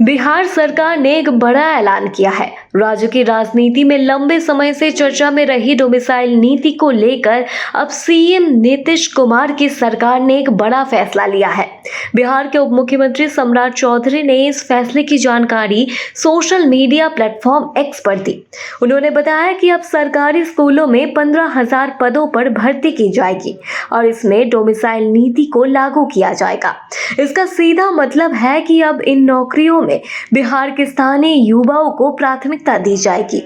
बिहार सरकार ने एक बड़ा ऐलान किया है। राज्य की राजनीति में लंबे समय से चर्चा में रही डोमिसाइल नीति को लेकर अब सीएम नीतीश कुमार की सरकार ने एक बड़ा फैसला लिया है। बिहार के उप मुख्यमंत्री सम्राट चौधरी ने इस फैसले की जानकारी सोशल मीडिया प्लेटफॉर्म एक्स पर दी। उन्होंने बताया कि अब सरकारी स्कूलों में 15,000 पदों पर भर्ती की जाएगी और इसमें डोमिसाइल नीति को लागू किया जाएगा। इसका सीधा मतलब है कि अब इन नौकरियों में बिहार के स्थानीय युवाओं को प्राथमिकता दी जाएगी।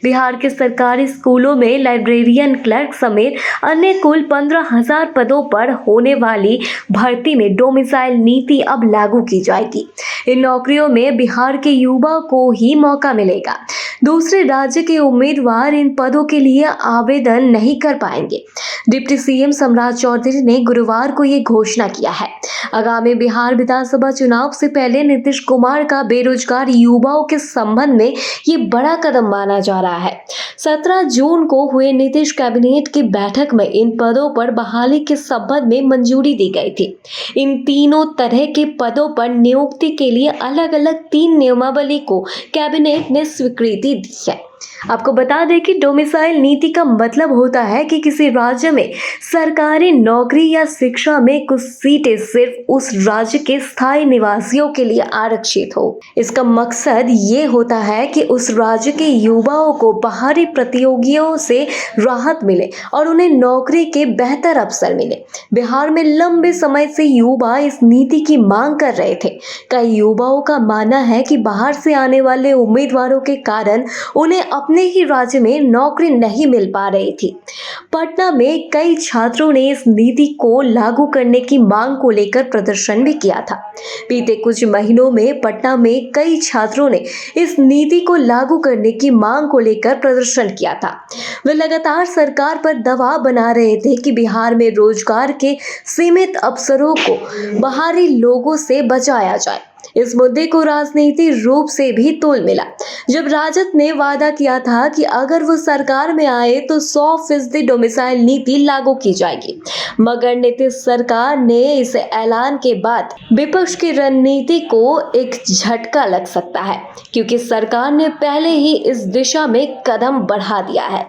बिहार के सरकारी स्कूलों में लाइब्रेरियन, क्लर्क समेत अन्य कुल 15,000 पदों पर होने वाली भर्ती में डोमिसाइल नीति अब लागू की जाएगी। इन नौकरियों में बिहार के युवा को ही मौका मिलेगा। दूसरे राज्य के उम्मीदवार इन पदों के लिए आवेदन नहीं कर पाएंगे। डिप्टी सीएम सम्राट चौधरी ने गुरुवार को ये घोषणा किया है। आगामी बिहार विधानसभा चुनाव से पहले नीतीश कुमार का बेरोजगार युवाओं के संबंध में ये बड़ा कदम माना जा रहा है। 17 जून को हुए नीतीश कैबिनेट की बैठक में इन पदों पर बहाली के संबंध में मंजूरी दी गई थी। इन तीनों तरह के पदों पर नियुक्ति के लिए अलग अलग 3 नियमावली को कैबिनेट ने स्वीकृति दी है। आपको बता दें कि डोमिसाइल नीति का मतलब होता है कि किसी राज्य में सरकारी नौकरी या शिक्षा में कुछ सीटें सिर्फ उस राज्य के स्थायी निवासियों के लिए आरक्षित हो। इसका मकसद ये होता है कि उस राज्य के युवाओं को बाहरी प्रतियोगियों से राहत मिले और उन्हें नौकरी के बेहतर अवसर मिले। बिहार में लंबे समय से युवा इस नीति की मांग कर रहे थे। कई युवाओं का मानना है कि बाहर से आने वाले उम्मीदवारों के कारण उन्हें अपने ही राज्य में नौकरी नहीं मिल पा रही थी। पटना में कई छात्रों ने इस नीति को लागू करने की मांग को लेकर प्रदर्शन भी किया था। बीते कुछ महीनों में पटना में कई छात्रों ने इस नीति को लागू करने की मांग को लेकर प्रदर्शन किया था। वे लगातार सरकार पर दबाव बना रहे थे कि बिहार में रोजगार के सीमित अवसरों को बाहरी लोगों से बचाया जाए। इस मुद्दे को राजनीतिक रूप से भी तोल मिला जब राजद ने वादा किया था कि अगर वो सरकार में आए तो 100% डोमिसाइल नीति लागू की जाएगी। मगर नीतीश सरकार ने इस ऐलान के बाद विपक्ष की रणनीति को एक झटका लग सकता है, क्योंकि सरकार ने पहले ही इस दिशा में कदम बढ़ा दिया है।